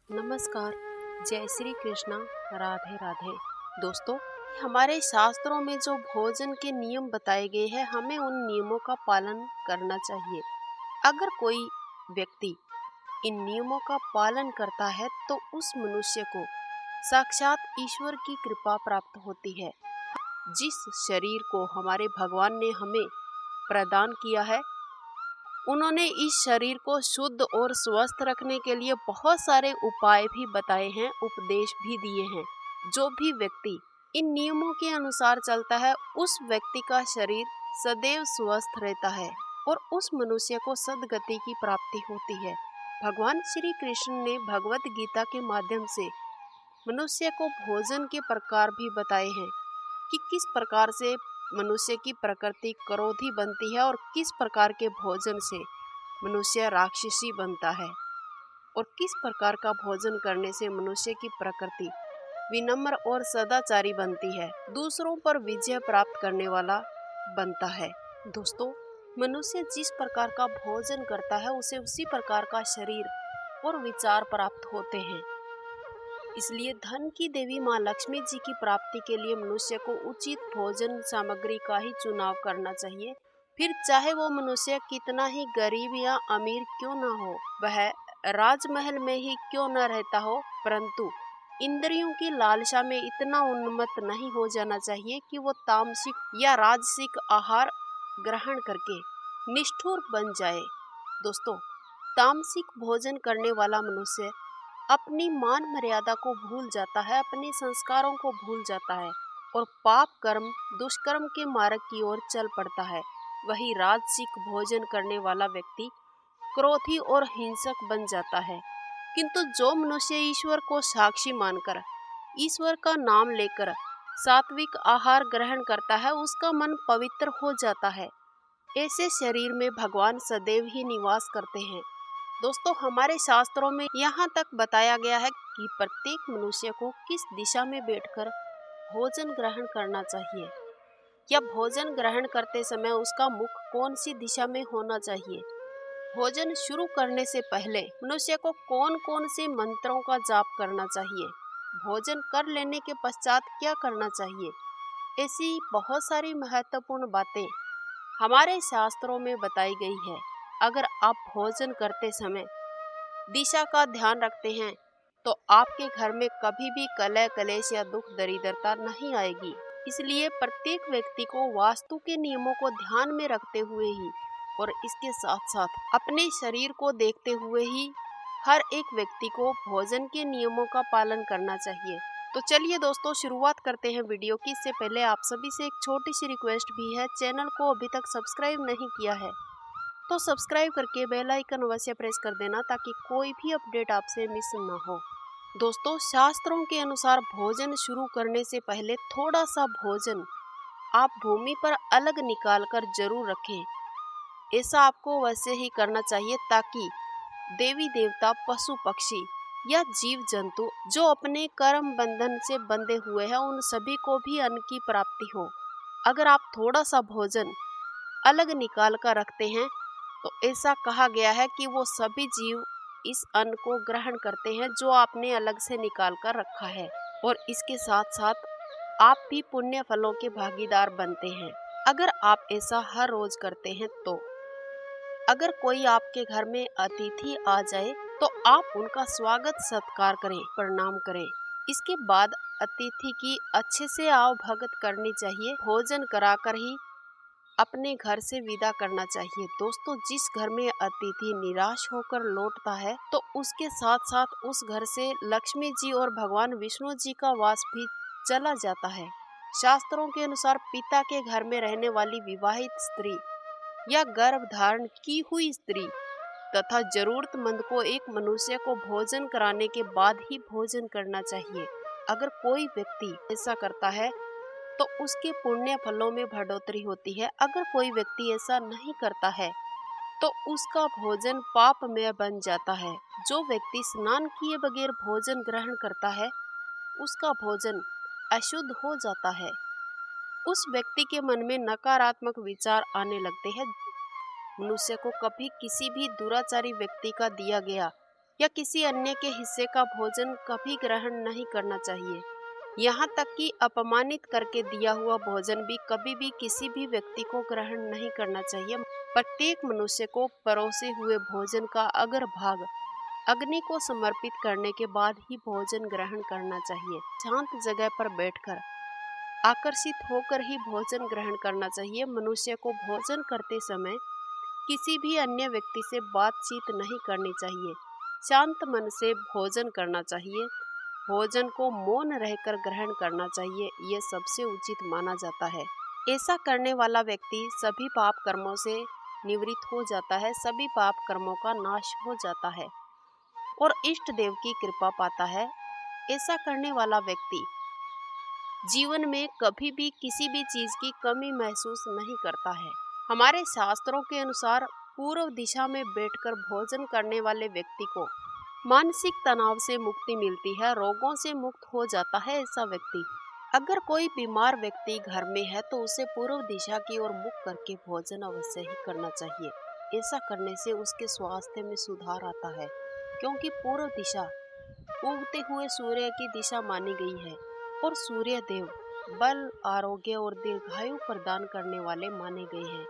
नमस्कार। जय श्री कृष्णा। राधे राधे। दोस्तों, हमारे शास्त्रों में जो भोजन के नियम बताए गए हैं, हमें उन नियमों का पालन करना चाहिए। अगर कोई व्यक्ति इन नियमों का पालन करता है तो उस मनुष्य को साक्षात ईश्वर की कृपा प्राप्त होती है। जिस शरीर को हमारे भगवान ने हमें प्रदान किया है, उन्होंने इस शरीर को शुद्ध और स्वस्थ रखने के लिए बहुत सारे उपाय भी बताए हैं, उपदेश भी दिए हैं। जो भी व्यक्ति इन नियमों के अनुसार चलता है, उस व्यक्ति का शरीर सदैव स्वस्थ रहता है और उस मनुष्य को सद्गति की प्राप्ति होती है। भगवान श्री कृष्ण ने भगवत गीता के माध्यम से मनुष्य को भोजन के प्रकार भी बताए हैं कि किस प्रकार से मनुष्य की प्रकृति क्रोधी बनती है और किस प्रकार के भोजन से मनुष्य राक्षसी बनता है और किस प्रकार का भोजन करने से मनुष्य की प्रकृति विनम्र और सदाचारी बनती है, दूसरों पर विजय प्राप्त करने वाला बनता है। दोस्तों, मनुष्य जिस प्रकार का भोजन करता है, उसे उसी प्रकार का शरीर और विचार प्राप्त होते हैं। इसलिए धन की देवी माँ लक्ष्मी जी की प्राप्ति के लिए मनुष्य को उचित भोजन सामग्री का ही चुनाव करना चाहिए। फिर चाहे वो मनुष्य कितना ही गरीब या अमीर क्यों ना हो, वह राजमहल में ही क्यों न रहता हो, परंतु इंद्रियों की लालसा में इतना उन्मत्त नहीं हो जाना चाहिए कि वो तामसिक या राजसिक आहार ग्रहण करके निष्ठुर बन जाए। दोस्तों, तामसिक भोजन करने वाला मनुष्य अपनी मान मर्यादा को भूल जाता है, अपने संस्कारों को भूल जाता है और पाप कर्म दुष्कर्म के मार्ग की ओर चल पड़ता है। वही राजसिक भोजन करने वाला व्यक्ति क्रोधी और हिंसक बन जाता है। किंतु जो मनुष्य ईश्वर को साक्षी मानकर ईश्वर का नाम लेकर सात्विक आहार ग्रहण करता है, उसका मन पवित्र हो जाता है। ऐसे शरीर में भगवान सदैव ही निवास करते हैं। दोस्तों, हमारे शास्त्रों में यहाँ तक बताया गया है कि प्रत्येक मनुष्य को किस दिशा में बैठकर भोजन ग्रहण करना चाहिए या भोजन ग्रहण करते समय उसका मुख कौन सी दिशा में होना चाहिए। भोजन शुरू करने से पहले मनुष्य को कौन कौन से मंत्रों का जाप करना चाहिए, भोजन कर लेने के पश्चात क्या करना चाहिए। ऐसी बहुत सारी महत्वपूर्ण बातें हमारे शास्त्रों में बताई गई है। अगर आप भोजन करते समय दिशा का ध्यान रखते हैं तो आपके घर में कभी भी कलह कलेश या दुख दरिद्रता नहीं आएगी। इसलिए प्रत्येक व्यक्ति को वास्तु के नियमों को ध्यान में रखते हुए ही और इसके साथ साथ अपने शरीर को देखते हुए ही हर एक व्यक्ति को भोजन के नियमों का पालन करना चाहिए। तो चलिए दोस्तों, शुरुआत करते हैं वीडियो की। इससे पहले आप सभी से एक छोटी सी रिक्वेस्ट भी है, चैनल को अभी तक सब्सक्राइब नहीं किया है तो सब्सक्राइब करके बेल आइकन अवश्य प्रेस कर देना ताकि कोई भी अपडेट आपसे मिस ना हो। दोस्तों, शास्त्रों के अनुसार भोजन शुरू करने से पहले थोड़ा सा भोजन आप भूमि पर अलग निकाल कर जरूर रखें। ऐसा आपको वैसे ही करना चाहिए ताकि देवी देवता, पशु पक्षी या जीव जंतु जो अपने कर्म बंधन से बंधे हुए हैं, उन सभी को भी अन्न की प्राप्ति हो। अगर आप थोड़ा सा भोजन अलग निकाल कर रखते हैं तो ऐसा कहा गया है कि वो सभी जीव इस अन्न को ग्रहण करते हैं जो आपने अलग से निकाल कर रखा है, और इसके साथ साथ आप भी पुण्य फलों के भागीदार बनते हैं अगर आप ऐसा हर रोज करते हैं। तो अगर कोई आपके घर में अतिथि आ जाए तो आप उनका स्वागत सत्कार करें, प्रणाम करें। इसके बाद अतिथि की अच्छे से आव भगत करनी चाहिए। भोजन कराकर ही अपने घर से विदा करना चाहिए। दोस्तों, जिस घर में अतिथि निराश होकर लौटता है तो उसके साथ साथ उस घर से लक्ष्मी जी और भगवान विष्णु जी का वास भी चला जाता है। शास्त्रों के अनुसार पिता के घर में रहने वाली विवाहित स्त्री या गर्भ धारण की हुई स्त्री तथा जरूरतमंद को एक मनुष्य को भोजन कराने के बाद ही भोजन करना चाहिए। अगर कोई व्यक्ति ऐसा करता है तो उसके पुण्य फलों में बढ़ोतरी होती है। अगर कोई व्यक्ति ऐसा नहीं करता है तो उसका भोजन पापमय बन जाता है। जो व्यक्ति स्नान किए बगैर भोजन ग्रहण करता है, उसका भोजन अशुद्ध हो जाता है। उस व्यक्ति के मन में नकारात्मक विचार आने लगते हैं। मनुष्य को कभी किसी भी दुराचारी व्यक्ति का दिया गया या किसी अन्य के हिस्से का भोजन कभी ग्रहण नहीं करना चाहिए। यहाँ तक कि अपमानित करके दिया हुआ भोजन भी कभी भी किसी भी व्यक्ति को ग्रहण नहीं करना चाहिए। प्रत्येक मनुष्य को परोसे हुए भोजन का अगर भाग अग्नि को समर्पित करने के बाद ही भोजन ग्रहण करना चाहिए। शांत जगह पर बैठकर आकर्षित होकर ही भोजन ग्रहण करना चाहिए। मनुष्य को भोजन करते समय किसी भी अन्य व्यक्ति से बातचीत नहीं करनी चाहिए। शांत मन से भोजन करना चाहिए। भोजन को मौन रहकर ग्रहण करना चाहिए, यह सबसे उचित माना जाता है। ऐसा करने वाला व्यक्ति सभी पाप कर्मों से निवृत्त हो जाता है, सभी पाप कर्मों का नाश हो जाता है और इष्ट देव की कृपा पाता है। ऐसा करने वाला व्यक्ति जीवन में कभी भी किसी भी चीज की कमी महसूस नहीं करता है। हमारे शास्त्रों के अनुसार पूर्व दिशा में बैठकर भोजन करने वाले व्यक्ति को मानसिक तनाव से मुक्ति मिलती है, रोगों से मुक्त हो जाता है ऐसा व्यक्ति। अगर कोई बीमार व्यक्ति घर में है तो उसे पूर्व दिशा की ओर मुख करके भोजन अवश्य ही करना चाहिए। ऐसा करने से उसके स्वास्थ्य में सुधार आता है, क्योंकि पूर्व दिशा उगते हुए सूर्य की दिशा मानी गई है और सूर्य देव बल, आरोग्य और दीर्घायु प्रदान करने वाले माने गए हैं।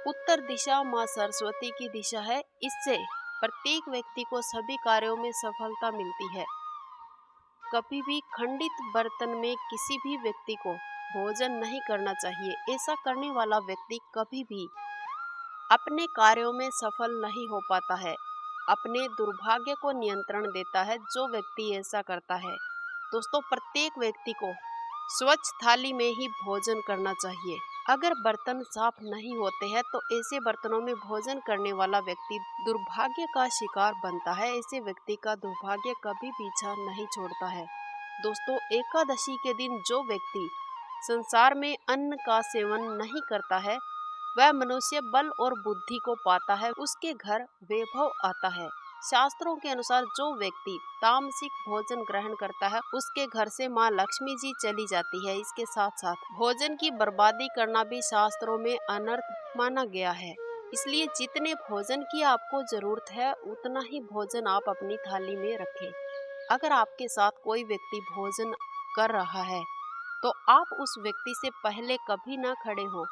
उत्तर दिशा माँ सरस्वती की दिशा है। इससे प्रत्येक व्यक्ति को सभी कार्यों में सफलता मिलती है। कभी भी खंडित बर्तन में किसी भी व्यक्ति को भोजन नहीं करना चाहिए। ऐसा करने वाला व्यक्ति कभी भी अपने कार्यों में सफल नहीं हो पाता है, अपने दुर्भाग्य को नियंत्रण देता है जो व्यक्ति ऐसा करता है। दोस्तों, प्रत्येक व्यक्ति को स्वच्छ थाली में ही भोजन करना चाहिए। अगर बर्तन साफ नहीं होते हैं तो ऐसे बर्तनों में भोजन करने वाला व्यक्ति दुर्भाग्य का शिकार बनता है। ऐसे व्यक्ति का दुर्भाग्य कभी पीछा नहीं छोड़ता है। दोस्तों, एकादशी के दिन जो व्यक्ति संसार में अन्न का सेवन नहीं करता है वह मनुष्य बल और बुद्धि को पाता है, उसके घर वैभव आता है। शास्त्रों के अनुसार जो व्यक्ति तामसिक भोजन ग्रहण करता है उसके घर से माँ लक्ष्मी जी चली जाती है। इसके साथ साथ भोजन की बर्बादी करना भी शास्त्रों में अनर्थ माना गया है। इसलिए जितने भोजन की आपको जरूरत है उतना ही भोजन आप अपनी थाली में रखें। अगर आपके साथ कोई व्यक्ति भोजन कर रहा है तो आप उस व्यक्ति से पहले कभी ना खड़े हो।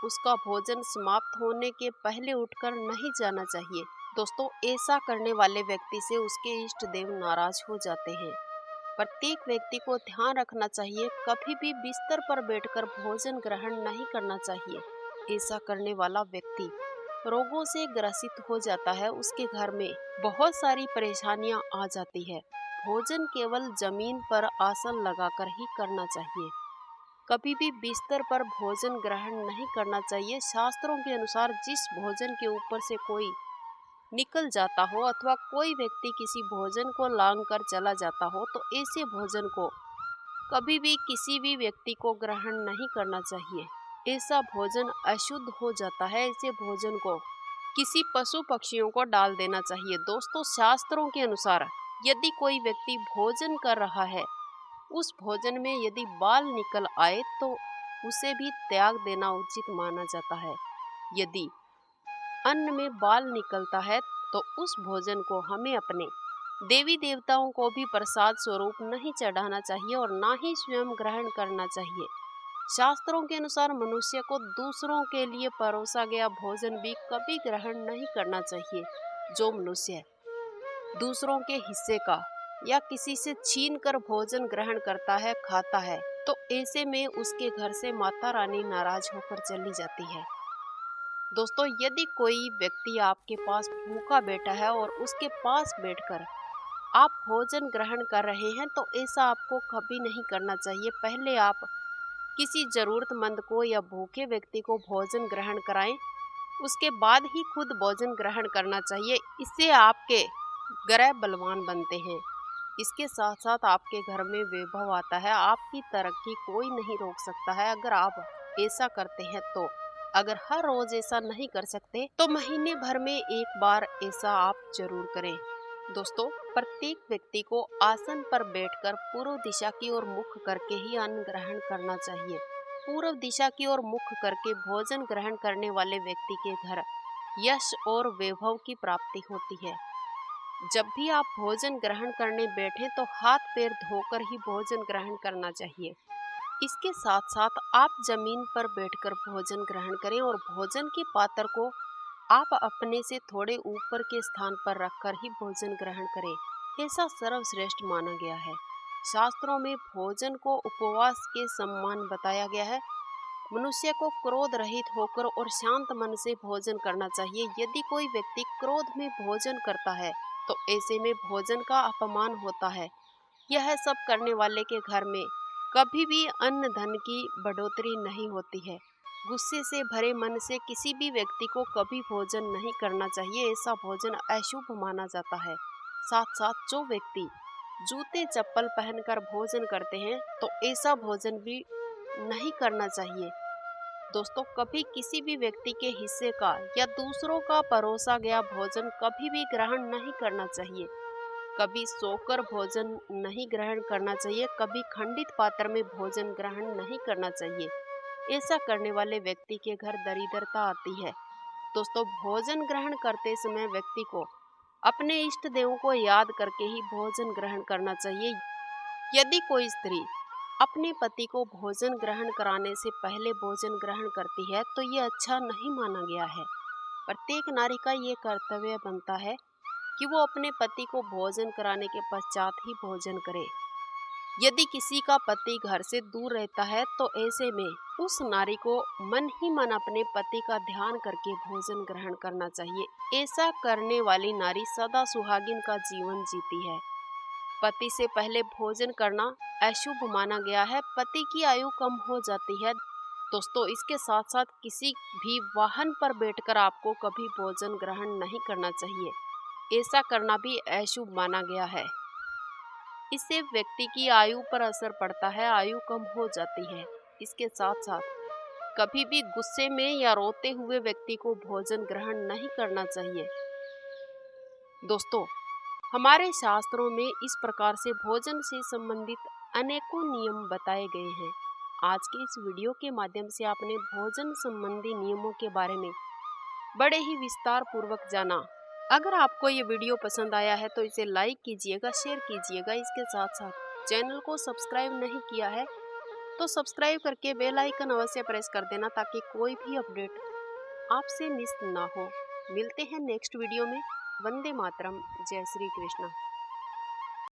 उसका भोजन समाप्त होने के पहले उठकर नहीं जाना चाहिए। दोस्तों, ऐसा करने वाले व्यक्ति से उसके इष्ट देव नाराज हो जाते हैं। प्रत्येक व्यक्ति को ध्यान रखना चाहिए, कभी भी बिस्तर पर बैठकर भोजन ग्रहण नहीं करना चाहिए। ऐसा करने वाला व्यक्ति रोगों से ग्रसित हो जाता है, उसके घर में बहुत सारी परेशानियां आ जाती है। भोजन केवल जमीन पर आसन लगाकर ही करना चाहिए। कभी भी बिस्तर पर भोजन ग्रहण नहीं करना चाहिए। शास्त्रों के अनुसार जिस भोजन के ऊपर से कोई निकल जाता हो अथवा कोई व्यक्ति किसी भोजन को लांघ कर चला जाता हो तो ऐसे भोजन को कभी भी किसी भी व्यक्ति को ग्रहण नहीं करना चाहिए। ऐसा भोजन अशुद्ध हो जाता है। ऐसे भोजन को किसी पशु पक्षियों को डाल देना चाहिए। दोस्तों, शास्त्रों के अनुसार यदि कोई व्यक्ति भोजन कर रहा है, उस भोजन में यदि बाल निकल आए तो उसे भी त्याग देना उचित माना जाता है। यदि अन्न में बाल निकलता है तो उस भोजन को हमें अपने देवी देवताओं को भी प्रसाद स्वरूप नहीं चढ़ाना चाहिए और ना ही स्वयं ग्रहण करना चाहिए। शास्त्रों के अनुसार मनुष्य को दूसरों के लिए परोसा गया भोजन भी कभी ग्रहण नहीं करना चाहिए। जो मनुष्य दूसरों के हिस्से का या किसी से छीन कर भोजन ग्रहण करता है, खाता है, तो ऐसे में उसके घर से माता रानी नाराज होकर चली जाती है। दोस्तों, यदि कोई व्यक्ति आपके पास भूखा बैठा है और उसके पास बैठकर आप भोजन ग्रहण कर रहे हैं तो ऐसा आपको कभी नहीं करना चाहिए। पहले आप किसी जरूरतमंद को या भूखे व्यक्ति को भोजन ग्रहण कराएं, उसके बाद ही खुद भोजन ग्रहण करना चाहिए। इससे आपके ग्रह बलवान बनते हैं। इसके साथ साथ आपके घर में वैभव आता है। आपकी तरक्की कोई नहीं रोक सकता है अगर आप ऐसा करते हैं तो। अगर हर रोज ऐसा नहीं कर सकते तो महीने भर में एक बार ऐसा आप जरूर करें। दोस्तों, प्रत्येक व्यक्ति को आसन पर बैठकर पूर्व दिशा की ओर मुख करके ही अन्न ग्रहण करना चाहिए। पूर्व दिशा की ओर मुख करके भोजन ग्रहण करने वाले व्यक्ति के घर यश और वैभव की प्राप्ति होती है। जब भी आप भोजन ग्रहण करने बैठें तो हाथ पैर धोकर ही भोजन ग्रहण करना चाहिए। इसके साथ साथ आप जमीन पर बैठकर भोजन ग्रहण करें और भोजन के पात्र को आप अपने से थोड़े ऊपर के स्थान पर रखकर ही भोजन ग्रहण करें। ऐसा सर्वश्रेष्ठ माना गया है। शास्त्रों में भोजन को उपवास के समान बताया गया है। मनुष्य को क्रोध रहित होकर और शांत मन से भोजन करना चाहिए। यदि कोई व्यक्ति क्रोध में भोजन करता है तो ऐसे में भोजन का अपमान होता है। यह सब करने वाले के घर में कभी भी अन्न धन की बढ़ोतरी नहीं होती है। गुस्से से भरे मन से किसी भी व्यक्ति को कभी भोजन नहीं करना चाहिए। ऐसा भोजन अशुभ माना जाता है। साथ साथ जो व्यक्ति जूते चप्पल पहनकर भोजन करते हैं तो ऐसा भोजन भी नहीं करना चाहिए। दोस्तों, कभी किसी भी व्यक्ति के हिस्से का या दूसरों का परोसा गया भोजन कभी भी ग्रहण नहीं करना चाहिए। कभी सोकर भोजन नहीं ग्रहण करना चाहिए। कभी खंडित पात्र में भोजन ग्रहण नहीं करना चाहिए। ऐसा करने वाले व्यक्ति के घर दरिद्रता आती है। दोस्तों, भोजन ग्रहण करते समय व्यक्ति को अपने इष्ट देवों को याद करके ही भोजन ग्रहण करना चाहिए। यदि कोई स्त्री अपने पति को भोजन ग्रहण कराने से पहले भोजन ग्रहण करती है तो ये अच्छा नहीं माना गया है। प्रत्येक नारी का ये कर्तव्य बनता है कि वो अपने पति को भोजन कराने के पश्चात ही भोजन करे। यदि किसी का पति घर से दूर रहता है तो ऐसे में उस नारी को मन ही मन अपने पति का ध्यान करके भोजन ग्रहण करना चाहिए। ऐसा करने वाली नारी सदा सुहागिन का जीवन जीती है। पति से पहले भोजन करना अशुभ माना गया है। पति की आयु कम हो जाती है। दोस्तों, इसके साथ साथ किसी भी वाहन पर बैठकर आपको कभी भोजन ग्रहण नहीं करना चाहिए। ऐसा करना भी अशुभ माना गया है। इससे व्यक्ति की आयु पर असर पड़ता है, आयु कम हो जाती है। इसके साथ साथ कभी भी गुस्से में या रोते हुए व्यक्ति को भोजन ग्रहण नहीं करना चाहिए। दोस्तों, हमारे शास्त्रों में इस प्रकार से भोजन से संबंधित अनेकों नियम बताए गए हैं। आज के इस वीडियो के माध्यम से आपने भोजन संबंधी नियमों के बारे में बड़े ही विस्तार पूर्वक जाना। अगर आपको ये वीडियो पसंद आया है तो इसे लाइक कीजिएगा, शेयर कीजिएगा। इसके साथ साथ चैनल को सब्सक्राइब नहीं किया है तो सब्सक्राइब करके बेल आइकन अवश्य प्रेस कर देना ताकि कोई भी अपडेट आपसे मिस ना हो। मिलते हैं नेक्स्ट वीडियो में। वंदे मातरम। जय श्री कृष्ण।